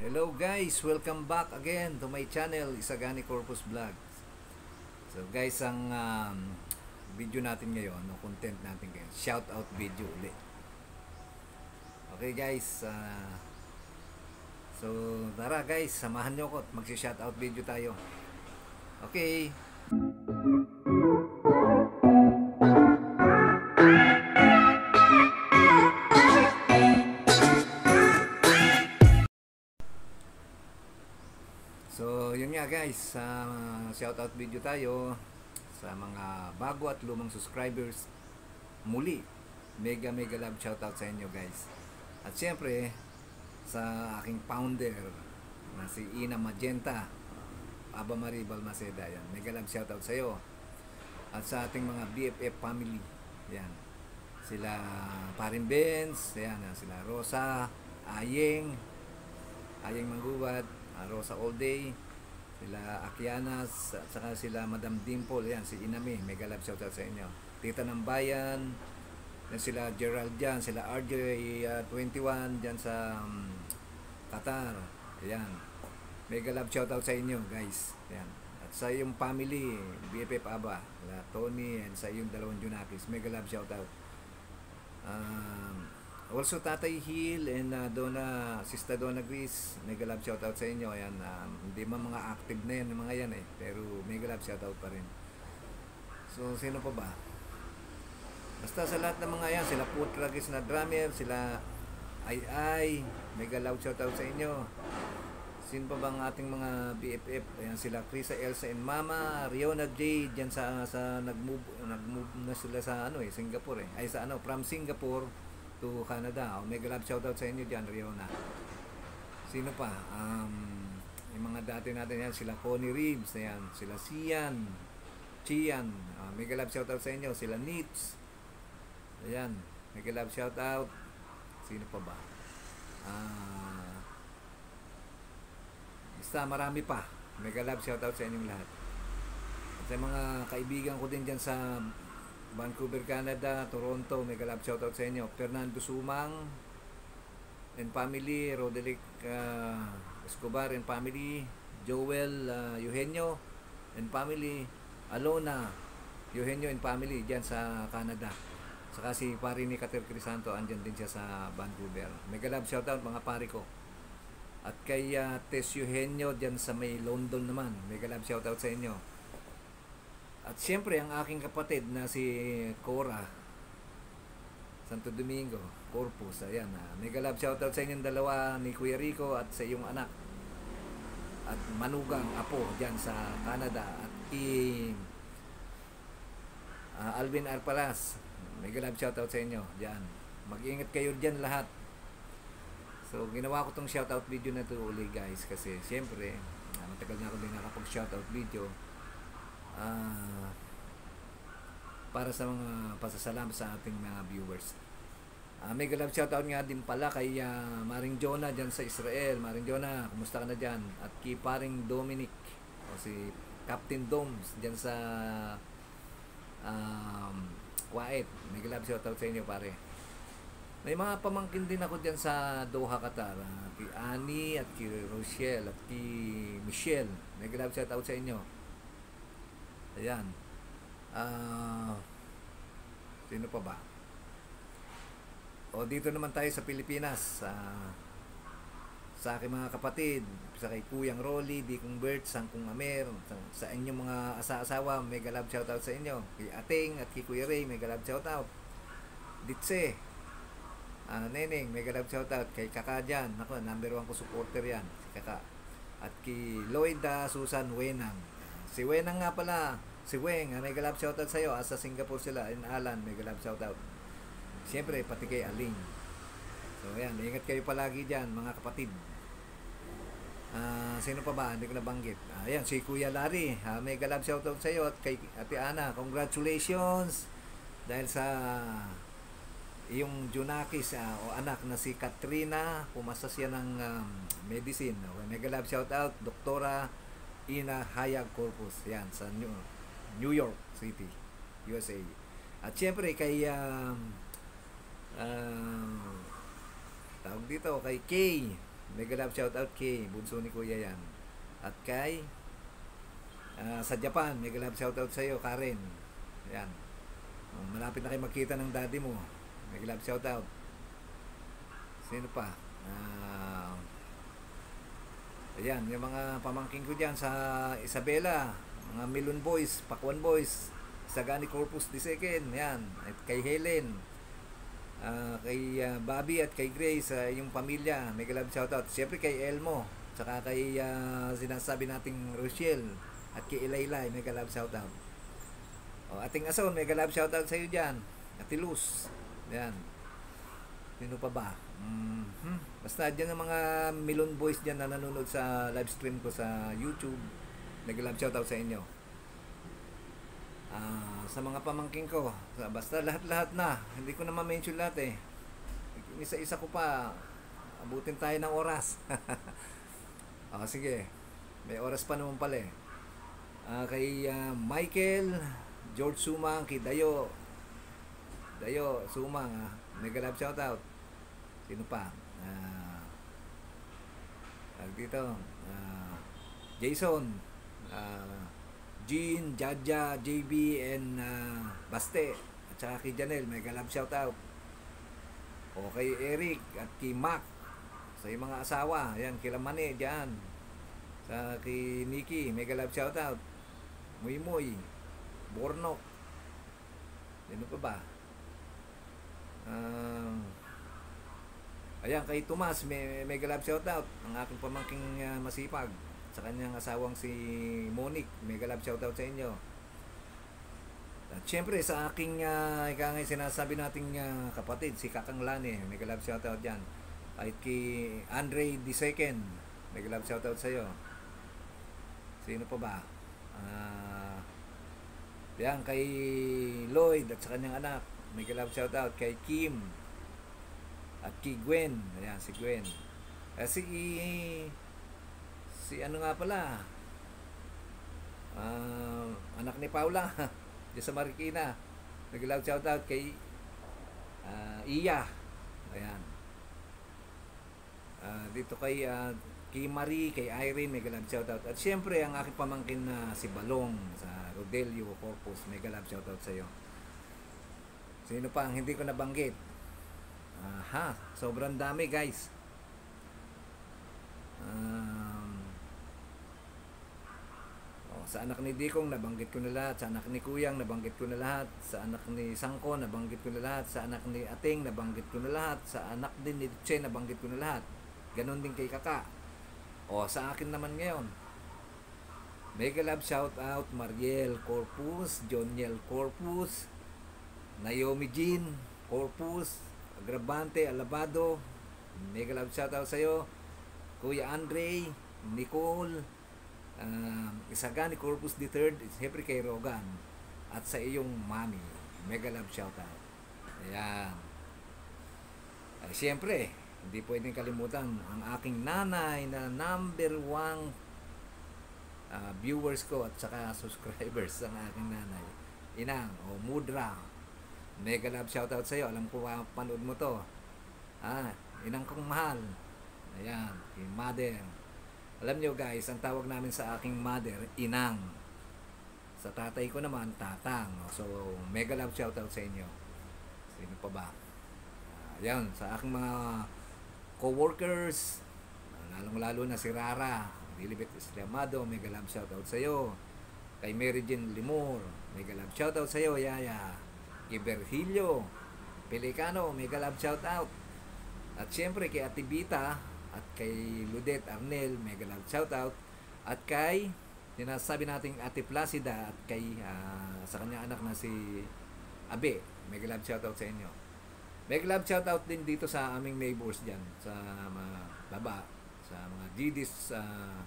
Hello guys, welcome back again to my channel, Isagani Corpus Vlog. So guys, ang video natin ngayon, content natin ngayon, shout out video ulit. Okay guys, so tara guys, samahan nyo ko at magsi-shout out video tayo. Okay. So, yun nga guys, shoutout video tayo sa mga bago at lumang subscribers. Muli, mega love shoutout sa inyo guys. At syempre, sa aking founder na si Ina Magenta, Aba Marie Balmaceda, yan. Mega love shoutout sa iyo. At sa ating mga BFF family, yan. Sila Parin Benz, yan, sila Rosa, Ayeng Manggubat, Rosa All Day, sila Akianas, at saka sila Madam Dimple, yan, si Inami, mega love shoutout sa inyo. Tita ng Bayan, yan sila Gerald dyan, sila RJ21 dyan sa Qatar, yan, mega love shoutout sa inyo guys, yan. At sa iyong family, BFF Aba, Tony, and sa iyong dalawang Junakis, mega love shoutout. Also Tatay Hill and Sister Donna Gris, mega love shoutout sa inyo. Ayan, hindi man mga active na yan, yung mga yan eh, pero mega love shoutout pa rin. So sino pa ba? Basta sa lahat ng mga yan, sila Putragis na drummer, sila Ay, mega love shoutout sa inyo. Sino pa bang ating mga BFF? Ayan, sila Krisa, Elsa and Mama, Riona J diyan sa nag-move na sila sa Singapore eh. Ay sa from Singapore to Canada. Mega love shoutout sa inyo dyan, Riona. Sino pa? Yung mga dati natin yan, sila Connie Reeves, ayan, sila Cian, mega love shoutout sa inyo, sila Nits, ayan, mega love shoutout. Sino pa ba? Basta marami pa, mega love shoutout sa inyong lahat. At sa mga kaibigan ko din dyan sa Vancouver, Canada, Toronto, mega love shoutout sa inyo. Fernando Sumang and family, Roderick Escobar and family, Joel Eugenio and family, Alona Eugenio and family dyan sa Canada. Saka si pari ni Kater Crisanto, andyan din siya sa Vancouver. Mega love shoutout mga pari ko. At kay Tess Eugenio dyan sa may London naman, mega love shoutout sa inyo. At siyempre, ang aking kapatid na si Cora Santo Domingo, Corpus, ayan, mega love shoutout sa inyong dalawa ni Kuya Rico at sa iyong anak. At Manugang Apo dyan sa Canada. At Alvin Arpalas, mega love shoutout sa inyo dyan. Mag-ingat kayo dyan lahat. So, ginawa ko tong shoutout video na ito uli guys kasi siyempre, matagal na ako din nakapag-shoutout video. Para sa mga pasasalamat sa ating mga viewers. Mega love shoutout nga din pala kay Maring Jonah dyan sa Israel. Maring Jonah, kumusta ka na dyan? At kay Paring Dominic o si Captain Doms dyan sa Kuwait. Mega love shoutout sa inyo pare. May mga pamangkin din ako dyan sa Doha, Qatar. Kay Annie at kay Rochelle at kay Michelle. Mega love shoutout sa inyo. Ayan. Sino pa ba? O dito naman tayo sa Pilipinas. Sa aking mga kapatid, sa kay Kuyang Rolly, Dikong Bert, Sangkong Amer, sa inyong mga asa-asawa, mega love shoutout sa inyo. Kay Ating at kay Kuya Ray, mega love shoutout. Ditse, Neneng, mega love shoutout. Kay Kaka dyan, ako, number 1 ko supporter yan, si Kaka. At kay Lloyd Susan Wenang. Si Wenang nga pala, si Weng, mega love shoutout sa'yo. Sa Singapore sila, in Alan, mega love shoutout. Siyempre, pati kay Aling. So, ayan, ingat kayo palagi dyan, mga kapatid. Sino pa ba? Hindi ko nabanggit. Ayan, si Kuya Larry, mega love shoutout sa'yo. At kay Ate Ana, congratulations dahil sa iyong Junakis o anak na si Katrina, pumasa siya ng medicine. Okay, mega love shoutout, Doktora Ina Hayag Corpus, yan, sa New York City, USA. At syempre kay tawag dito, kay Kay mega love shoutout kay bunso ni kuya yan. At kay sa Japan, mega love shoutout sa iyo, Karen. Yan. Malapit na kayo magkita ng daddy mo. Mega love shoutout. Sino pa? Ayan, yung mga pamangking ko dyan sa Isabela, mga Milon Boys, Pakwan Boys, Sagani Corpus II, yan. At kay Helen, kay Bobby at kay Grace, yung pamilya, mega love shoutout. Siyempre kay Elmo, saka kay sinasabi nating Rochelle, at kay Ilaylay, mega love shoutout. Ating Ason, mega love shoutout sa iyo dyan. Ate Luz, yan. Sino pa ba? Basta dyan ang mga Milon Boys dyan na nanonood sa live stream ko sa YouTube. Nag-love shoutout sa inyo. Sa mga pamangking ko, basta lahat-lahat na. Hindi ko na ma-mention lahat eh. Isa-isa ko pa. Abutin tayo ng oras. Sige. May oras pa naman pala eh. Kay Michael, George Sumang, kay Dayo Sumang, nag-love shoutout. Sino pa? Dito, Jason, Jean, Jaja, JB, and Baste. At saka kay Janelle, mega love shoutout. O kay Eric at kay Mac, sa yung mga asawa. Yan, kila Mane dyan. Sa kay Nikki, mega love shoutout. Muy Muy, Bornok. Sino pa ba? Ayan, kay Tomas, mega love shoutout. Ang aking pamangking masipag. Sa kanyang asawang si Monique, mega love shoutout sa inyo. At syempre, sa aking ika nga sinasabi nating kapatid, si Kakang Lani, mega love shoutout dyan. At kay Andre II, mega love shoutout sa iyo. Sino pa ba? Yan, kay Lloyd at sa kanyang anak, mega love shoutout. Kay Kim at kay Gwen. Ayan, si Gwen. Si ano nga pala, anak ni Paula diyan sa Marikina, nag-love shoutout kay Iya. Ayan. Dito kay Marie, kay Irene, mega love shoutout. At syempre ang aking pamangkin na si Balong sa Rodelio Corpus, mega love shoutout sa iyo. Sino pa ang hindi ko nabanggit? Sobrang dami guys. Sa anak ni Dikong, nabanggit ko na lahat. Sa anak ni Kuyang, nabanggit ko na lahat. Sa anak ni Sangko, nabanggit ko na lahat. Sa anak ni Ating, nabanggit ko na lahat. Sa anak din ni Che, nabanggit ko na lahat. Ganon din kay Kaka. Sa akin naman ngayon, mega love shout out Mariel Corpus, Joniel Corpus, Naomi Jean Corpus, Agravante Alabado, mega love shout out sa iyo. Kuya Andre, Nicole, Isagani Corpus III, siyempre kay Rogan, at sa iyong mami, mega love shout out. Ayan. Siyempre, hindi pwedeng kalimutan ang aking nanay na number 1 viewers ko at saka subscribers ang aking nanay, Inang o Mudra, mega love shout out sa iyo. Alam ko panood mo to. Inang kong mahal. Ayan, kay Mother. Alam nyo guys, ang tawag namin sa aking mother, Inang. Sa tatay ko naman, Tatang. So, mega love shoutout sa inyo. Sino pa ba? Ayan, sa aking mga co-workers, lalong-lalo na si Rara, Lilibet Estremado, mega love shoutout sa iyo. Kay Mary Jane Limor, mega love shoutout sa iyo, Yaya. Kay Virgilio Pelicano, mega love shoutout. At syempre kay Ate Bita, at kay Ludet Arnel, mega love shoutout. At kay sinasabi nating Ate Placida, at kay sa kanyang anak na si Abe, mega love shoutout sa inyo. Mega love shoutout din dito sa aming neighbors dyan, sa mga baba, sa mga GD's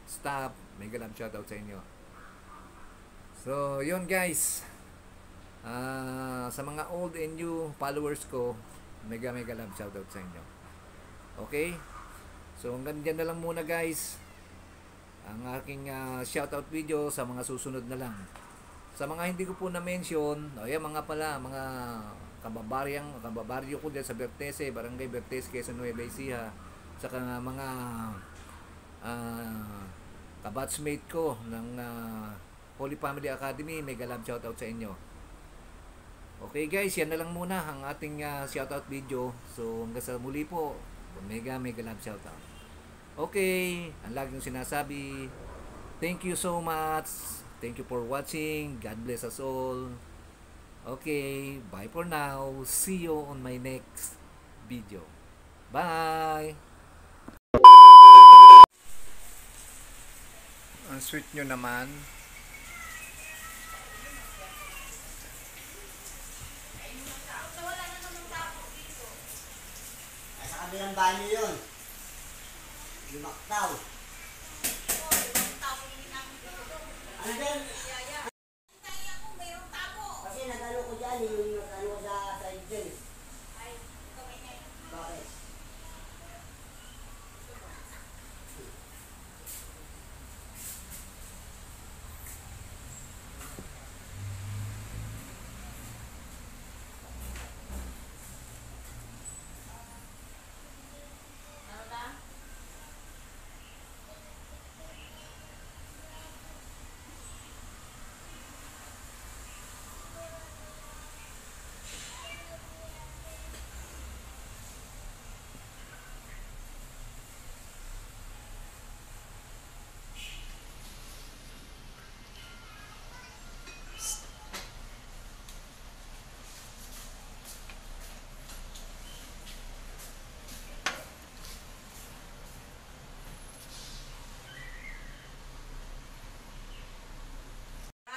staff, mega love shoutout sa inyo. So yun guys, sa mga old and new followers ko, mega love shoutout sa inyo. Okay? So hanggang dyan na lang muna guys ang aking shoutout video. Sa mga susunod na lang, sa mga hindi ko po na-mention, mga kababaryo ko dyan sa Bertese, Barangay Bertese, Quezon Nueva Ecija, saka mga kabatchmate ko ng Holy Family Academy, mega love shoutout sa inyo. Okay guys, yan na lang muna ang ating shoutout video. So hanggang sa muli po, mega love shoutout. Okay, ang lagi kong sinasabi, thank you so much. Thank you for watching. God bless us all. Okay, bye for now. See you on my next video. Bye! Ang sweet nyo naman. Sa kabilang banyo yun. Lumaktaw. Ano din? Kasi nag-ano ko dyan, yung nag-ano sa side dyan. Bakit?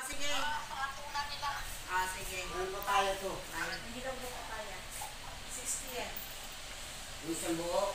Sige. Ano pa kaya to? Hindi daw po kaya. 60 yan. Yung isang buo?